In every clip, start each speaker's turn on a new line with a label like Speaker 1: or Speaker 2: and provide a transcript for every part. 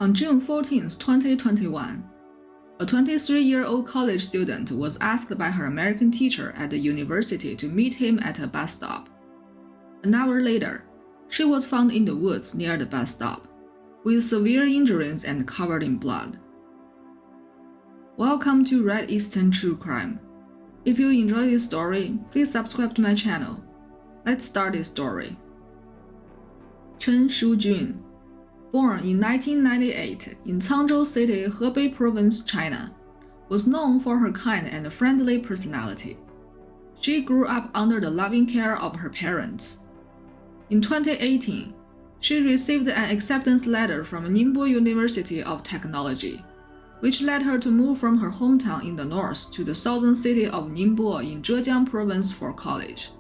Speaker 1: On June 14, 2021, a 23-year-old college student was asked by her American teacher at the university to meet him at a bus stop. An hour later, she was found in the woods near the bus stop, with severe injuries and covered in blood. Welcome to Red Eastern True Crime. If you enjoy this story, please subscribe to my channel. Let's start this story. Chen Shijun, born in 1998 in Cangzhou City, Hebei Province, China, was known for her kind and friendly personality. She grew up under the loving care of her parents. In 2018, she received an acceptance letter from Ningbo University of Technology, which led her to move from her hometown in the north to the southern city of Ningbo in Zhejiang Province for college.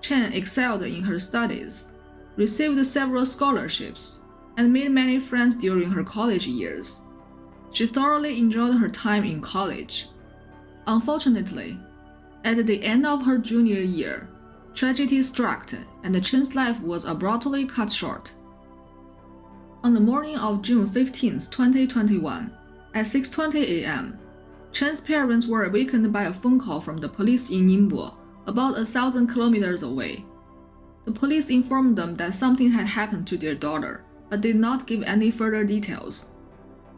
Speaker 1: Chen excelled in her studies, received several scholarships, and made many friends during her college years. She thoroughly enjoyed her time in college. Unfortunately, at the end of her junior year, tragedy struck and Chen's life was abruptly cut short. On the morning of June 15, 2021, at 6:20 a.m., Chen's parents were awakened by a phone call from the police in Ningbo, about 1,000 kilometers away. The police informed them that something had happened to their daughter, but did not give any further details.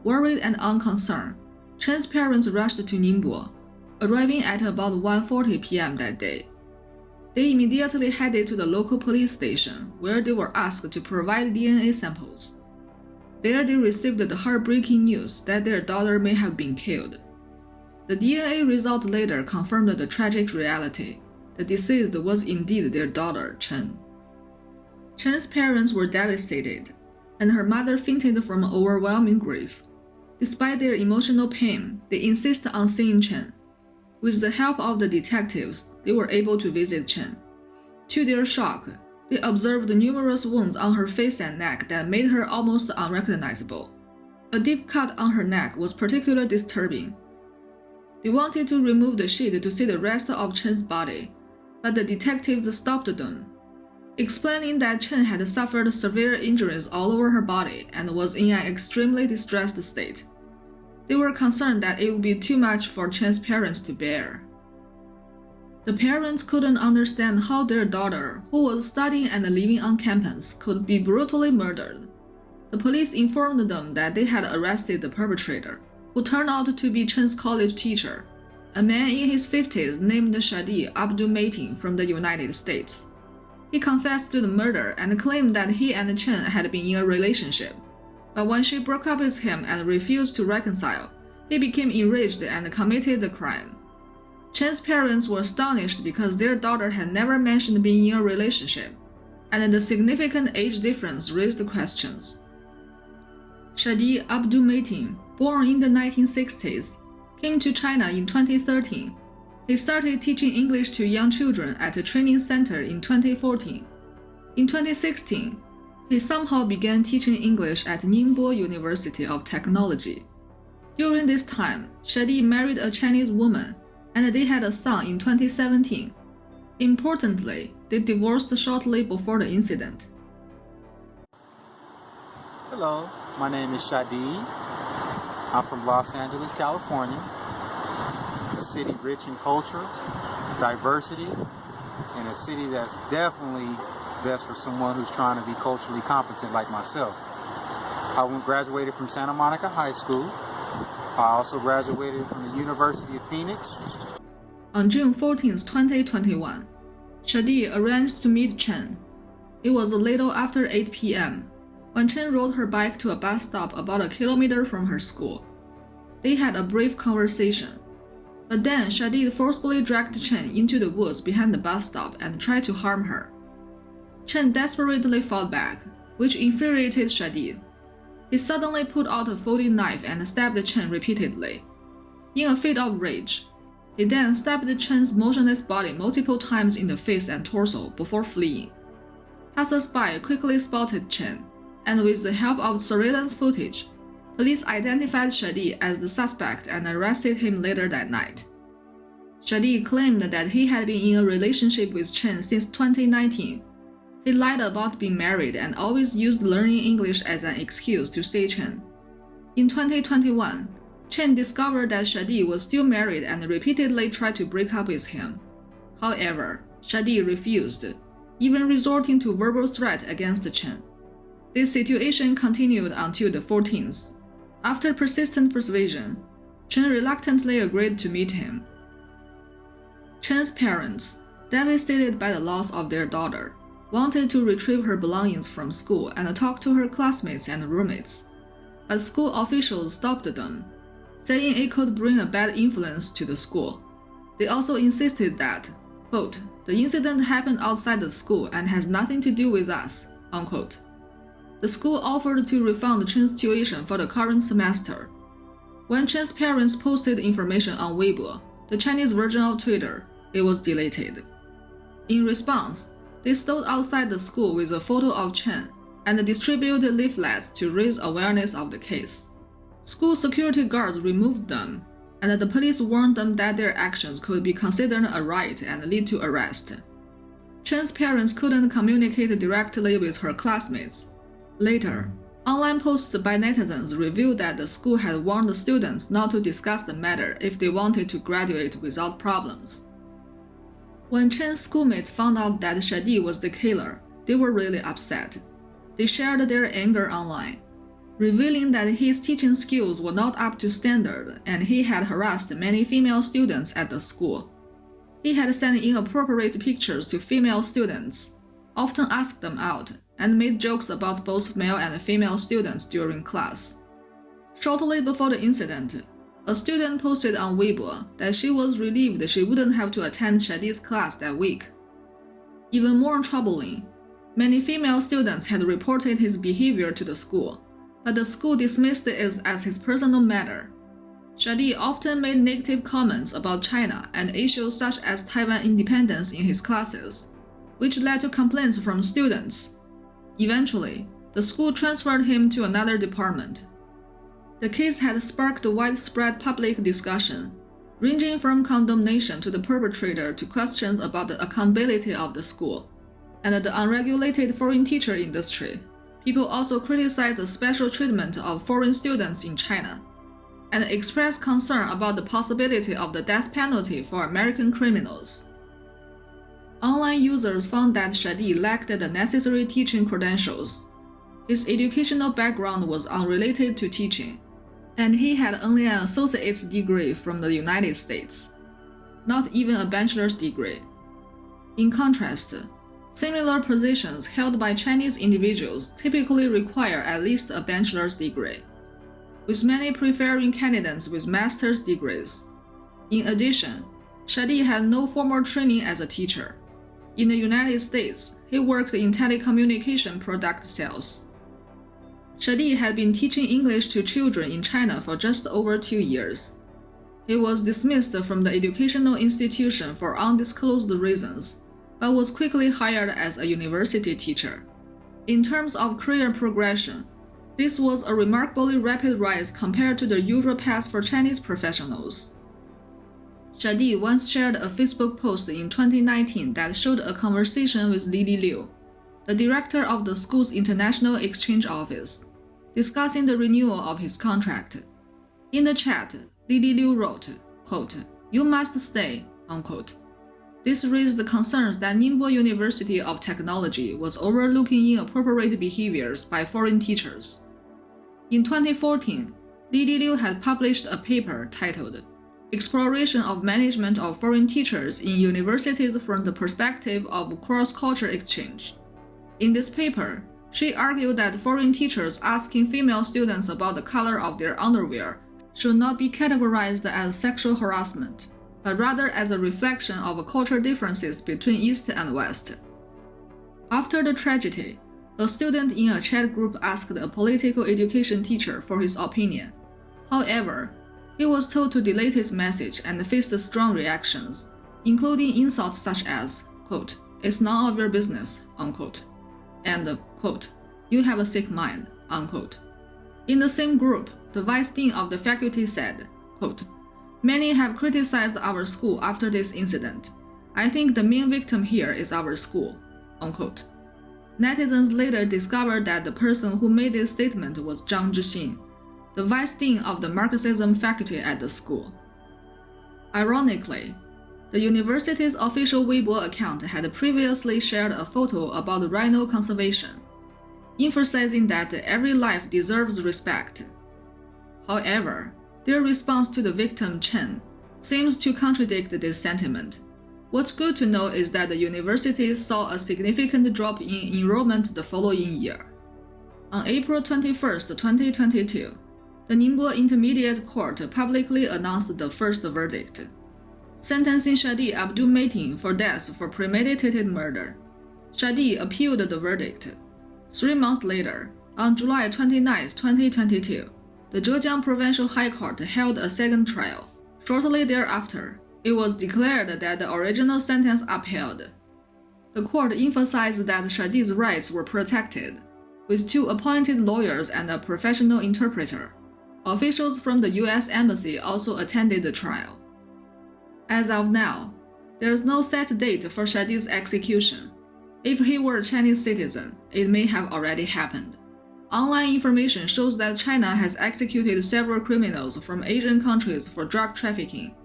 Speaker 1: Worried and unconcerned, Chen's parents rushed to Ningbo, arriving at about 1:40 p.m. that day. They immediately headed to the local police station, where they were asked to provide DNA samples. There they received the heartbreaking news that their daughter may have been killed. The DNA result later confirmed the tragic reality. The deceased was indeed their daughter, Chen. Chen's parents were devastated, and her mother fainted from overwhelming grief. Despite their emotional pain, they insist on seeing Chen. With the help of the detectives, they were able to visit Chen. To their shock, they observed numerous wounds on her face and neck that made her almost unrecognizable. A deep cut on her neck was particularly disturbing. They wanted to remove the sheet to see the rest of Chen's body, but the detectives stopped them, explaining that Chen had suffered severe injuries all over her body and was in an extremely distressed state. They were concerned that it would be too much for Chen's parents to bear. The parents couldn't understand how their daughter, who was studying and living on campus, could be brutally murdered. The police informed them that they had arrested the perpetrator, who turned out to be Chen's college teacher, a man in his 50s named Shadeed Abdul Mateen from the United States. He confessed to the murder and claimed that he and Chen had been in a relationship. But when she broke up with him and refused to reconcile, he became enraged and committed the crime. Chen's parents were astonished because their daughter had never mentioned being in a relationship, and the significant age difference raised questions. Shadeed Abdul Mateen, born in the 1960s, came to China in 2013. He started teaching English to young children at a training center in 2014. In 2016, he somehow began teaching English at Ningbo University of Technology. During this time, Shadeed married a Chinese woman, and they had a son in 2017. Importantly, they divorced shortly before the incident.
Speaker 2: Hello, my name is Shadeed. I'm from Los Angeles, California, a city rich in culture, diversity, and a city that's definitely best for someone who's trying to be culturally competent like myself. I graduated from Santa Monica High School. I also graduated from the University of Phoenix.
Speaker 1: On June 14, 2021, Shadeed arranged to meet Chen. It was a little after 8 p.m. when Chen rode her bike to a bus stop about a kilometer from her school. They had a brief conversation, but then Shadeed forcibly dragged Chen into the woods behind the bus stop and tried to harm her. Chen desperately fought back, which infuriated Shadeed. He suddenly pulled out a folding knife and stabbed Chen repeatedly. In a fit of rage, he then stabbed Chen's motionless body multiple times in the face and torso before fleeing. Passers-by quickly spotted Chen, and with the help of surveillance footage, police identified Shadeed as the suspect and arrested him later that night. Shadeed claimed that he had been in a relationship with Chen since 2019. He lied about being married and always used learning English as an excuse to see Chen. In 2021, Chen discovered that Shadeed was still married and repeatedly tried to break up with him. However, Shadeed refused, even resorting to verbal threat against Chen. This situation continued until the 14th. After persistent persuasion, Chen reluctantly agreed to meet him. Chen's parents, devastated by the loss of their daughter, wanted to retrieve her belongings from school and talk to her classmates and roommates, but school officials stopped them, saying it could bring a bad influence to the school. They also insisted that, quote, "The incident happened outside the school and has nothing to do with us," unquote. The school offered to refund Chen's tuition for the current semester. When Chen's parents posted information on Weibo, the Chinese version of Twitter, it was deleted. In response, they stood outside the school with a photo of Chen and distributed leaflets to raise awareness of the case. School security guards removed them, and the police warned them that their actions could be considered a riot and lead to arrest. Chen's parents couldn't communicate directly with her classmates. Later, online posts by netizens revealed that the school had warned the students not to discuss the matter if they wanted to graduate without problems. When Chen's schoolmates found out that Shadeed was the killer, they were really upset. They shared their anger online, revealing that his teaching skills were not up to standard and he had harassed many female students at the school. He had sent inappropriate pictures to female students, often asked them out, and made jokes about both male and female students during class. Shortly before the incident, a student posted on Weibo that she was relieved she wouldn't have to attend Shadeed's class that week. Even more troubling, many female students had reported his behavior to the school, but the school dismissed it as his personal matter. Shadeed often made negative comments about China and issues such as Taiwan independence in his classes, which led to complaints from students. Eventually, the school transferred him to another department. The case had sparked widespread public discussion, ranging from condemnation to the perpetrator to questions about the accountability of the school and the unregulated foreign teacher industry. People also criticized the special treatment of foreign students in China and expressed concern about the possibility of the death penalty for American criminals. Online users found that Shadeed lacked the necessary teaching credentials. His educational background was unrelated to teaching, and he had only an associate's degree from the United States, not even a bachelor's degree. In contrast, similar positions held by Chinese individuals typically require at least a bachelor's degree, with many preferring candidates with master's degrees. In addition, Shadeed had no formal training as a teacher. In the United States, he worked in telecommunication product sales. Shadeed had been teaching English to children in China for just over 2 years. He was dismissed from the educational institution for undisclosed reasons, but was quickly hired as a university teacher. In terms of career progression, this was a remarkably rapid rise compared to the usual path for Chinese professionals. Shadeed once shared a Facebook post in 2019 that showed a conversation with Lili Liu, the director of the school's International Exchange Office, discussing the renewal of his contract. In the chat, Lili Liu wrote, quote, "You must stay," unquote. This raised the concerns that Ningbo University of Technology was overlooking inappropriate behaviors by foreign teachers. In 2014, Lili Liu had published a paper titled Exploration of Management of Foreign Teachers in Universities from the Perspective of Cross-Culture Exchange. In this paper, she argued that foreign teachers asking female students about the color of their underwear should not be categorized as sexual harassment, but rather as a reflection of cultural differences between East and West. After the tragedy, a student in a chat group asked a political education teacher for his opinion. However, he was told to delete his message and faced strong reactions, including insults such as, quote, "It's none of your business," unquote, and, quote, "You have a sick mind," unquote. In the same group, the vice dean of the faculty said, quote, "Many have criticized our school after this incident. I think the main victim here is our school," unquote. Netizens later discovered that the person who made this statement was Zhang Zhixin, the vice dean of the Marxism faculty at the school. Ironically, the university's official Weibo account had previously shared a photo about rhino conservation, emphasizing that every life deserves respect. However, their response to the victim Chen seems to contradict this sentiment. What's good to know is that the university saw a significant drop in enrollment the following year. On April 21, 2022, the Ningbo Intermediate Court publicly announced the first verdict, sentencing Shadeed Abdul Mateen for death for premeditated murder. Shadeed appealed the verdict. 3 months later, on July 29, 2022, the Zhejiang Provincial High Court held a second trial. Shortly thereafter, it was declared that the original sentence upheld. The court emphasized that Shadeed's rights were protected, with 2 appointed lawyers and a professional interpreter. Officials from the U.S. Embassy also attended the trial. As of now, there is no set date for Shadeed's execution. If he were a Chinese citizen, it may have already happened. Online information shows that China has executed several criminals from Asian countries for drug trafficking.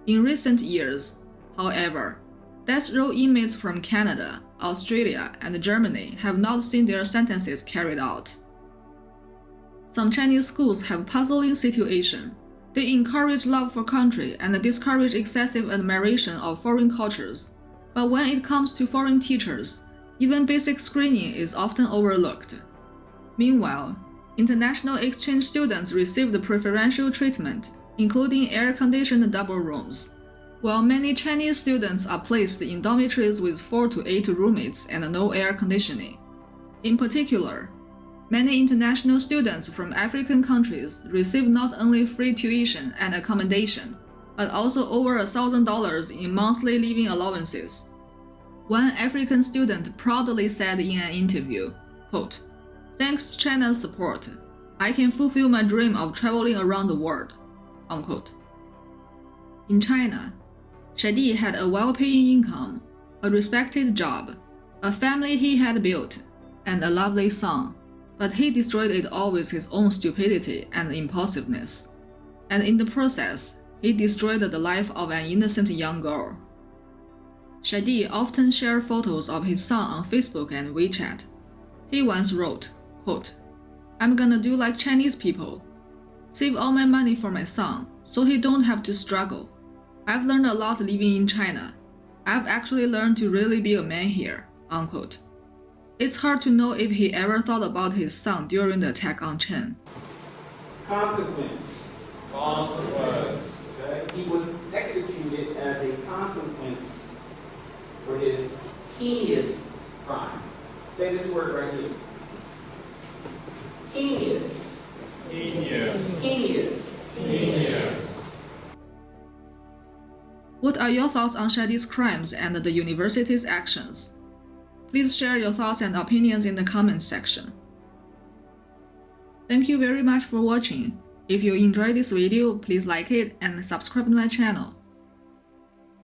Speaker 1: In recent years, however, death row inmates from Canada, Australia, and Germany have not seen their sentences carried out. Some Chinese schools have a puzzling situation. They encourage love for country and discourage excessive admiration of foreign cultures. But when it comes to foreign teachers, even basic screening is often overlooked. Meanwhile, international exchange students receive the preferential treatment, including air-conditioned double rooms, while many Chinese students are placed in dormitories with 4 to 8 roommates and no air conditioning. In particular, many international students from African countries receive not only free tuition and accommodation, but also over $1,000 in monthly living allowances. One African student proudly said in an interview, quote, "Thanks to China's support, I can fulfill my dream of traveling around the world." Unquote. In China, Shadeed had a well-paying income, a respected job, a family he had built, and a lovely son, but he destroyed it all with his own stupidity and impulsiveness. And in the process, he destroyed the life of an innocent young girl. Shadeed often shared photos of his son on Facebook and WeChat. He once wrote, quote, "I'm gonna do like Chinese people. Save all my money for my son, so he don't have to struggle. I've learned a lot living in China. I've actually learned to really be a man here." Unquote. It's hard to know if he ever thought about his son during the attack on Chen.
Speaker 3: Consequence. Okay? He was executed as a consequence for his heinous crime. Say this word right here. Heinous. Heinous.
Speaker 1: What are your thoughts on Shadeed's crimes and the university's actions? Please share your thoughts and opinions in the comments section. Thank you very much for watching. If you enjoyed this video, please like it and subscribe to my channel.